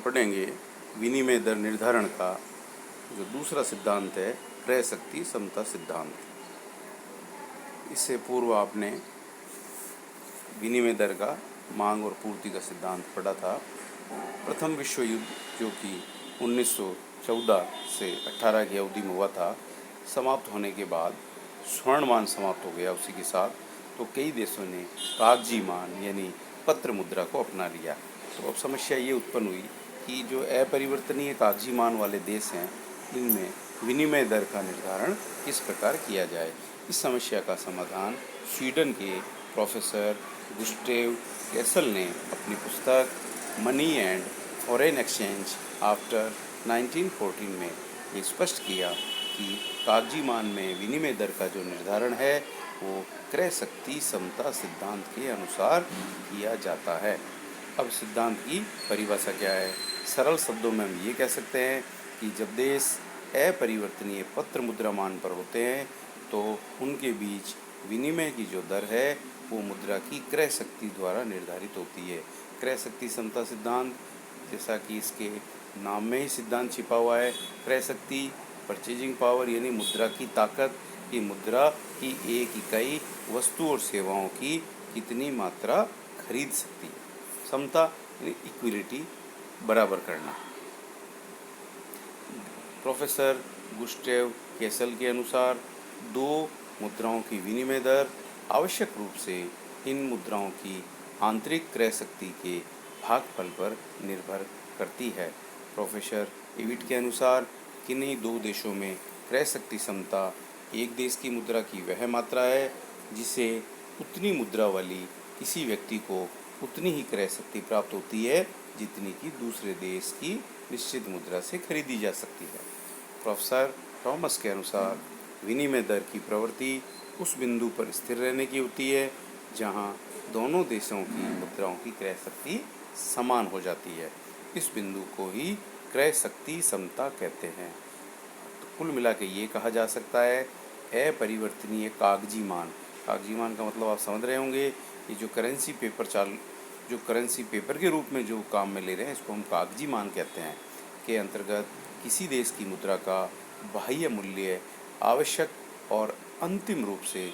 पढ़ेंगे विनिमय दर निर्धारण का जो दूसरा सिद्धांत है, क्रय शक्ति समता सिद्धांत। इससे पूर्व आपने विनिमय दर का मांग और पूर्ति का सिद्धांत पढ़ा था। प्रथम विश्व युद्ध जो कि 1914 से 18 की अवधि में हुआ था, समाप्त होने के बाद स्वर्णमान समाप्त हो गया उसी के साथ, तो कई देशों ने कागजी मान यानी पत्र मुद्रा को अपना लिया। तो अब समस्या ये उत्पन्न हुई कि जो अपरिवर्तनीय कागजी मान वाले देश हैं, इनमें विनिमय दर का निर्धारण किस प्रकार किया जाए। इस समस्या का समाधान स्वीडन के प्रोफेसर गुस्टेव कैसल ने अपनी पुस्तक money and foreign exchange after 1914 में ये स्पष्ट किया कि कागजी मान में विनिमय दर का जो निर्धारण है वो क्रय शक्ति समता सिद्धांत के अनुसार किया जाता है। अब सिद्धांत की परिभाषा क्या है? सरल शब्दों में हम ये कह सकते हैं कि जब देश अपरिवर्तनीय पत्र मुद्रा मान पर होते हैं तो उनके बीच विनिमय की जो दर है वो मुद्रा की क्रय शक्ति द्वारा निर्धारित होती है। क्रय शक्ति समता सिद्धांत, जैसा कि इसके नाम में ही सिद्धांत छिपा हुआ है, क्रय शक्ति परचेजिंग पावर यानी मुद्रा की ताकत, कि मुद्रा की एक इकाई वस्तु और सेवाओं की कितनी मात्रा खरीद सकती है। समता यानी इक्विलिटी, बराबर करना। प्रोफेसर गुस्टेव कैसल के अनुसार दो मुद्राओं की विनिमय दर आवश्यक रूप से इन मुद्राओं की आंतरिक क्रय शक्ति के भागफल पर निर्भर करती है। प्रोफेसर इविट के अनुसार किन्हीं दो देशों में क्रय शक्ति समता एक देश की मुद्रा की वह मात्रा है जिसे उतनी मुद्रा वाली किसी व्यक्ति को उतनी ही क्रय शक्ति प्राप्त होती है जितनी कि दूसरे देश की निश्चित मुद्रा से खरीदी जा सकती है। प्रोफेसर थॉमस के अनुसार विनिमय दर की प्रवृत्ति उस बिंदु पर स्थिर रहने की होती है जहां दोनों देशों की मुद्राओं की क्रय शक्ति समान हो जाती है। इस बिंदु को ही क्रय शक्ति समता कहते हैं। तो कुल मिला के ये कहा जा सकता है अपरिवर्तनीय कागजी मान का मतलब आप समझ रहे होंगे, कि जो करेंसी पेपर के रूप में जो काम में ले रहे हैं इसको हम कागजी मान कहते हैं, के अंतर्गत किसी देश की मुद्रा का बाह्य मूल्य आवश्यक और अंतिम रूप से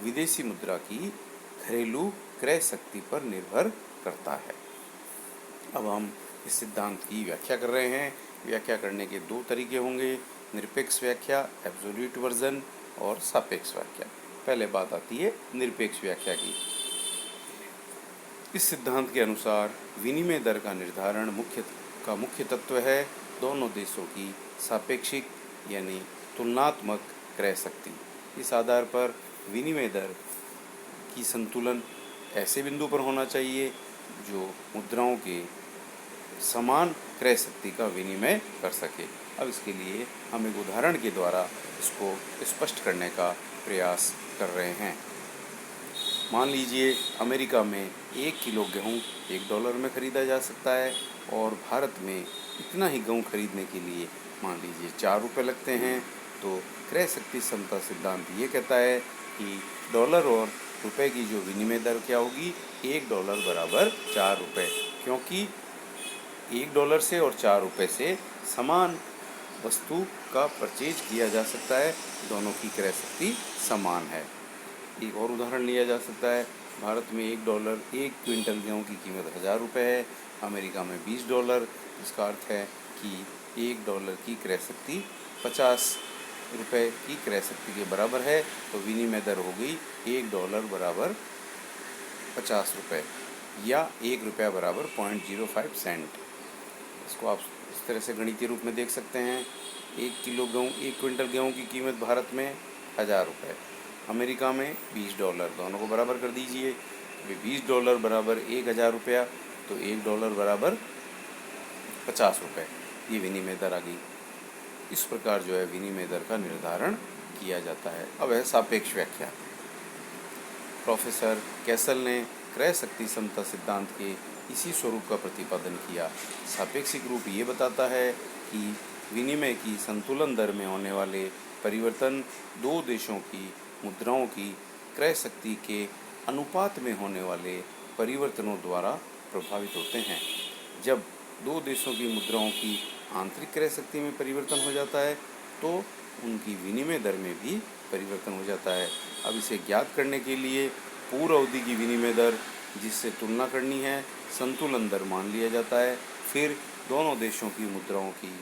विदेशी मुद्रा की घरेलू क्रय शक्ति पर निर्भर करता है। अब हम इस सिद्धांत की व्याख्या कर रहे हैं। व्याख्या करने के दो तरीके होंगे, निरपेक्ष व्याख्या एब्सोल्यूट वर्जन और सापेक्ष व्याख्या। पहले बात आती है निरपेक्ष व्याख्या की। इस सिद्धांत के अनुसार विनिमय दर का निर्धारण मुख्य तत्व है दोनों देशों की सापेक्षिक यानी तुलनात्मक क्रय शक्ति। इस आधार पर विनिमय दर की संतुलन ऐसे बिंदु पर होना चाहिए जो मुद्राओं के समान क्रय शक्ति का विनिमय कर सके। अब इसके लिए हम एक उदाहरण के द्वारा इसको स्पष्ट करने का प्रयास कर रहे हैं। मान लीजिए अमेरिका में 1 किलो गेहूँ $1 में ख़रीदा जा सकता है और भारत में इतना ही गेहूँ खरीदने के लिए मान लीजिए $4 लगते हैं। तो क्रय शक्ति समता सिद्धांत ये कहता है कि डॉलर और रुपए की जो विनिमय दर क्या होगी, $1 बराबर $4, क्योंकि $1 से और $4 से समान वस्तु का परचेज किया जा सकता है, दोनों की क्रय शक्ति समान है। एक और उदाहरण लिया जा सकता है, भारत में $1 1 क्विंटल गेहूँ की कीमत $1000 है, अमेरिका में $20। इसका अर्थ है कि $1 की क्रय शक्ति $50 की क्रय शक्ति के बराबर है। तो विनिमय दर हो गई $1 बराबर $50 या $1 बराबर 0.05 सेंट। इसको आप इस तरह से गणितीय रूप में देख सकते हैं। 1 क्विंटल गेहूँ की कीमत भारत में $1000, अमेरिका में $20, दोनों को बराबर कर दीजिए। $20 बराबर $1000, तो $1 बराबर $50, ये विनिमय दर आ गई। इस प्रकार जो है विनिमय दर का निर्धारण किया जाता है। अब है सापेक्ष व्याख्या। प्रोफेसर कैसल ने क्रय शक्ति समता सिद्धांत के इसी स्वरूप का प्रतिपादन किया। सापेक्षिक रूप ये बताता है कि विनिमय की संतुलन दर में होने वाले परिवर्तन दो देशों की मुद्राओं की क्रय शक्ति के अनुपात में होने वाले परिवर्तनों द्वारा प्रभावित होते हैं। जब दो देशों की मुद्राओं की आंतरिक क्रय शक्ति में परिवर्तन हो जाता है तो उनकी विनिमय दर में भी परिवर्तन हो जाता है। अब इसे ज्ञात करने के लिए पूर्व अवधि की विनिमय दर जिससे तुलना करनी है संतुलन दर मान लिया जाता है। फिर दोनों देशों की मुद्राओं की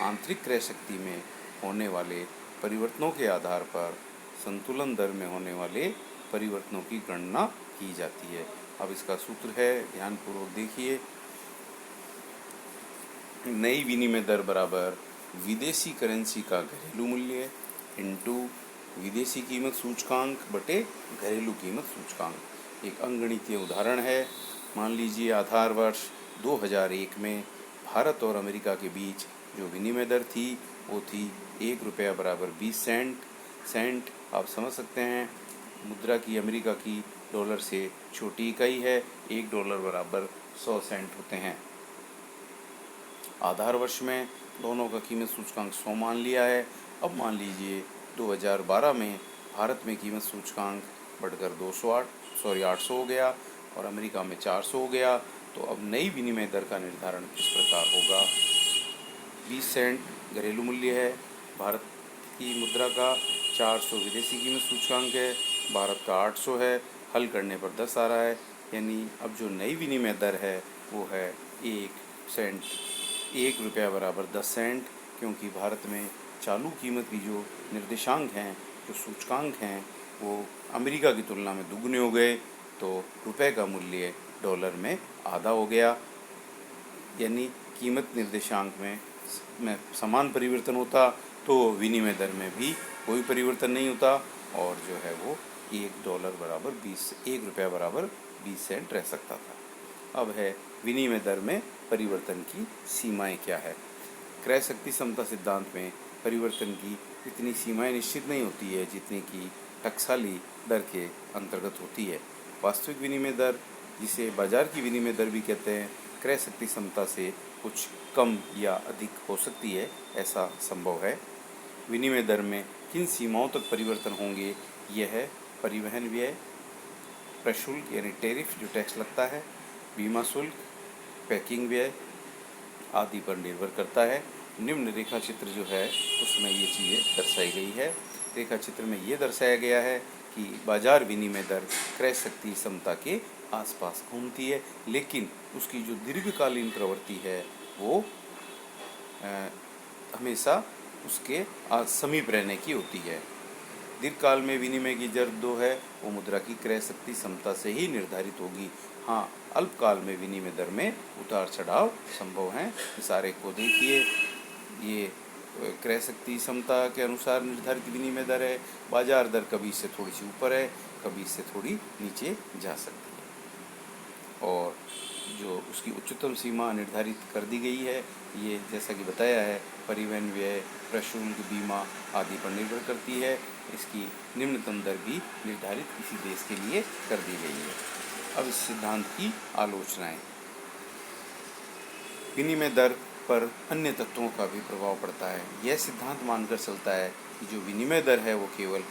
आंतरिक क्रय शक्ति में होने वाले परिवर्तनों के आधार पर संतुलन दर में होने वाले परिवर्तनों की गणना की जाती है। अब इसका सूत्र है, ध्यानपूर्वक देखिए। नई विनिमय दर बराबर विदेशी करेंसी का घरेलू मूल्य इनटू विदेशी कीमत सूचकांक बटे घरेलू कीमत सूचकांक। एक अंकगणितीय उदाहरण है। मान लीजिए आधार वर्ष 2001 में भारत और अमेरिका के बीच जो विनिमय दर थी वो थी ₹1 बराबर 20 सेंट। आप समझ सकते हैं मुद्रा की अमेरिका की डॉलर से छोटी इकाई है। $1 बराबर 100 सेंट होते हैं। आधार वर्ष में दोनों का कीमत सूचकांक 100 मान लिया है। अब मान लीजिए 2012 में भारत में कीमत सूचकांक बढ़कर 800 हो गया और अमेरिका में 400 हो गया। तो अब नई विनिमय दर का निर्धारण किस प्रकार होगा। 20 सेंट घरेलू मूल्य है भारत की मुद्रा का, 400 विदेशी कीमत सूचकांक है, भारत का 800 है। हल करने पर 10 आ रहा है, यानी अब जो नई विनिमय दर है वो है 1 सेंट। ₹1 बराबर 10 सेंट, क्योंकि भारत में चालू कीमत की जो निर्देशांक हैं, जो सूचकांक हैं, वो अमेरिका की तुलना में दुगने हो गए। तो रुपए का मूल्य डॉलर में आधा हो गया, यानी कीमत निर्देशांक में समान परिवर्तन होता तो विनिमय दर में भी कोई परिवर्तन नहीं होता और जो है वो $1 बराबर 20 सेंट रह सकता था। अब है विनिमय दर में परिवर्तन की सीमाएं क्या है। क्रय शक्ति समता सिद्धांत में परिवर्तन की इतनी सीमाएं निश्चित नहीं होती है जितनी कि टकसाली दर के अंतर्गत होती है। वास्तविक विनिमय दर, जिसे बाजार की विनिमय दर भी कहते हैं, क्रय शक्ति समता से कुछ कम या अधिक हो सकती है, ऐसा संभव है। विनिमय दर में किन सीमाओं तक परिवर्तन होंगे, यह है परिवहन व्यय, प्रशुल्क यानी टैरिफ जो टैक्स लगता है, बीमा शुल्क, पैकिंग व्यय आदि पर निर्भर करता है। निम्न रेखा चित्र जो है उसमें ये चीज़ें दर्शाई गई है। रेखा चित्र में ये दर्शाया गया है कि बाजार विनिमय दर क्रय शक्ति समता के आसपास घूमती है, लेकिन उसकी जो दीर्घकालीन प्रवृत्ति है वो हमेशा उसके समीप रहने की होती है। दीर्घकाल में विनिमय की दर जो है वो मुद्रा की क्रय शक्ति समता से ही निर्धारित होगी। हाँ, अल्पकाल में विनिमय दर में उतार चढ़ाव संभव हैं। इस आरेख को देखिए, ये क्रय शक्ति समता के अनुसार निर्धारित विनिमय दर है। बाजार दर कभी इससे थोड़ी सी ऊपर है, कभी इससे थोड़ी नीचे जा सकती है और जो उसकी उच्चतम सीमा निर्धारित कर दी गई है, ये जैसा कि बताया है परिवहन व्यय, प्रशुल्क, बीमा आदि पर निर्भर करती है। इसकी निम्नतम दर भी निर्धारित किसी देश के लिए कर दी गई है। अब इस सिद्धांत की आलोचनाएं। विनिमय दर पर अन्य तत्वों का भी प्रभाव पड़ता है। यह सिद्धांत मानकर चलता है कि जो विनिमय दर है वो केवल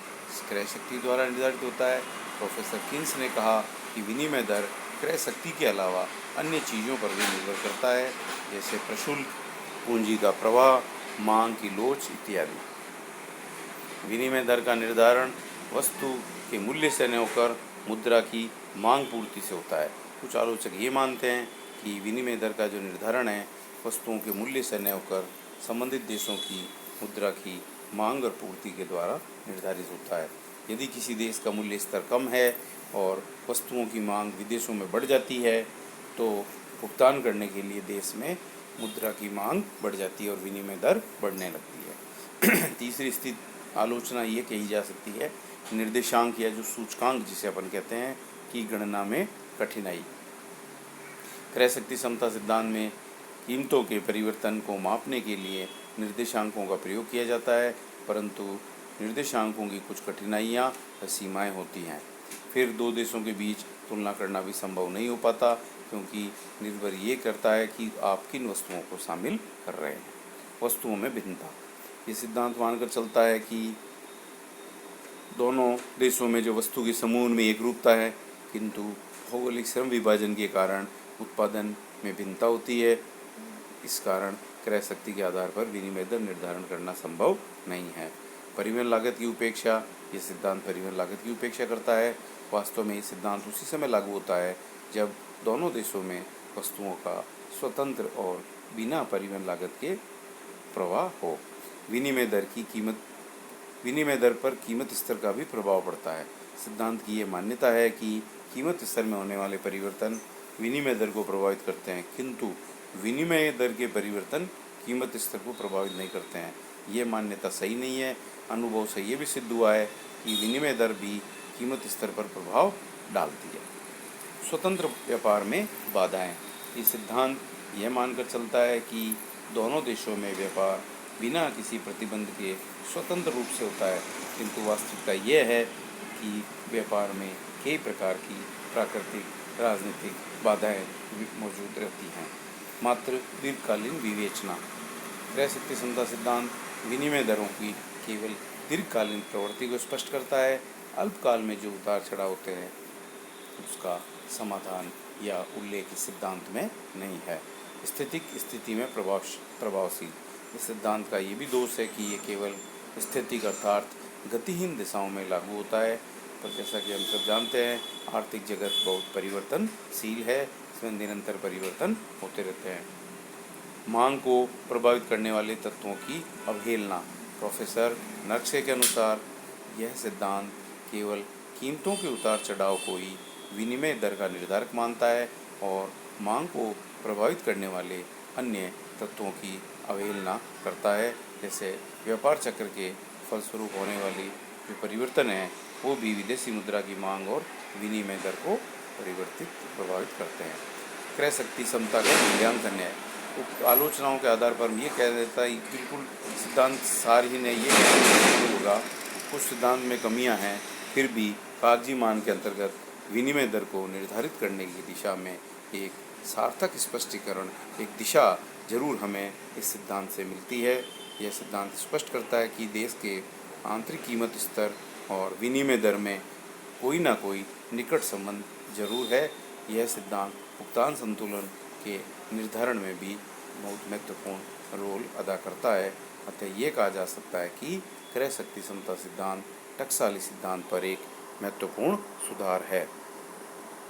क्रय शक्ति द्वारा निर्धारित होता है। प्रोफेसर किन्स ने कहा कि विनिमय दर क्रय शक्ति के अलावा अन्य चीज़ों पर भी निर्भर करता है, जैसे प्रशुल्क, पूंजी का प्रवाह, मांग की लोच इत्यादि। विनिमय दर का निर्धारण वस्तु के मूल्य से न होकर मुद्रा की मांग पूर्ति से होता है। कुछ आलोचक ये मानते हैं कि विनिमय दर का जो निर्धारण है वस्तुओं के मूल्य से न होकर संबंधित देशों की मुद्रा की मांग और पूर्ति के द्वारा निर्धारित होता है। यदि किसी देश का मूल्य स्तर कम है और वस्तुओं की मांग विदेशों में बढ़ जाती है तो भुगतान करने के लिए देश में मुद्रा की मांग बढ़ जाती है और विनिमय दर बढ़ने लगती है। तीसरी स्थिति आलोचना ये कही जा सकती है, निर्देशांक या जो सूचकांक जिसे अपन कहते हैं की गणना में कठिनाई। क्रय शक्ति समता सिद्धांत में कीमतों के परिवर्तन को मापने के लिए निर्देशांकों का प्रयोग किया जाता है, परंतु निर्देशांकों की कुछ कठिनाइयाँ व सीमाएँ होती हैं। फिर दो देशों के बीच तुलना करना भी संभव नहीं हो पाता, क्योंकि निर्भर ये करता है कि आप किन वस्तुओं को शामिल कर रहे हैं। वस्तुओं में भिन्नता, ये सिद्धांत मानकर चलता है कि दोनों देशों में जो वस्तु के समूह में एक रूपता है, किंतु भौगोलिक श्रम विभाजन के कारण उत्पादन में भिन्नता होती है। इस कारण क्रय शक्ति के आधार पर विनिमय दर निर्धारण करना संभव नहीं है। परिवहन लागत की उपेक्षा, ये सिद्धांत परिवहन लागत की उपेक्षा करता है। वास्तव में ये सिद्धांत उसी समय लागू होता है जब दोनों देशों में वस्तुओं का स्वतंत्र और बिना परिवहन लागत के प्रवाह हो। विनिमय दर पर कीमत स्तर का भी प्रभाव पड़ता है। सिद्धांत की ये मान्यता है कि कीमत स्तर में होने वाले परिवर्तन विनिमय दर को प्रभावित करते हैं, किंतु विनिमय दर के परिवर्तन कीमत स्तर को प्रभावित नहीं करते हैं। ये मान्यता सही नहीं है। अनुभव से ये भी सिद्ध हुआ है कि विनिमय दर भी कीमत स्तर पर प्रभाव डालती है। स्वतंत्र व्यापार में बाधाएं, ये सिद्धांत यह मानकर चलता है कि दोनों देशों में व्यापार बिना किसी प्रतिबंध के स्वतंत्र रूप से होता है, किंतु वास्तविकता यह है कि व्यापार में कई प्रकार की प्राकृतिक, राजनीतिक बाधाएं मौजूद रहती हैं। मात्र दीर्घकालीन विवेचना, क्रय शक्ति समता सिद्धांत विनिमय दरों की केवल दीर्घकालीन प्रवृत्ति को स्पष्ट करता है। अल्पकाल में जो उतार चढ़ाव होते हैं उसका समाधान या उल्लेख इस सिद्धांत में नहीं है। स्थिति में प्रभावशील, इस सिद्धांत का ये भी दोष है कि ये केवल स्थितिक अर्थात गतिहीन दिशाओं में लागू होता है। पर जैसा कि हम सब जानते हैं, आर्थिक जगत बहुत परिवर्तनशील है, इसमें निरंतर परिवर्तन होते रहते हैं। मांग को प्रभावित करने वाले तत्वों की अवहेलना, प्रोफेसर नक्शे के अनुसार यह सिद्धांत केवल कीमतों के उतार चढ़ाव को ही विनिमय दर का निर्धारक मानता है और मांग को प्रभावित करने वाले अन्य तत्वों की अवहेलना करता है। जैसे व्यापार चक्र के फलस्वरूप होने वाली जो परिवर्तन है वो भी विदेशी मुद्रा की मांग और विनिमय दर को प्रभावित करते हैं। क्रय शक्ति समता का मूल्यांकन है, आलोचनाओं के आधार पर ये कह देता है बिल्कुल सिद्धांत सारहीन है, ये नहीं होगा। कुछ सिद्धांत में कमियां हैं, फिर भी कागजी मान के अंतर्गत विनिमय दर को निर्धारित करने की दिशा में एक सार्थक स्पष्टीकरण, एक दिशा जरूर हमें इस सिद्धांत से मिलती है। यह सिद्धांत स्पष्ट करता है कि देश के आंतरिक कीमत स्तर और विनिमय दर में कोई ना कोई निकट संबंध जरूर है। यह सिद्धांत भुगतान संतुलन के निर्धारण में भी बहुत महत्वपूर्ण रोल अदा करता है। अतः ये कहा जा सकता है कि क्रय शक्ति समता सिद्धांत टकसाली सिद्धांत पर एक महत्वपूर्ण सुधार है।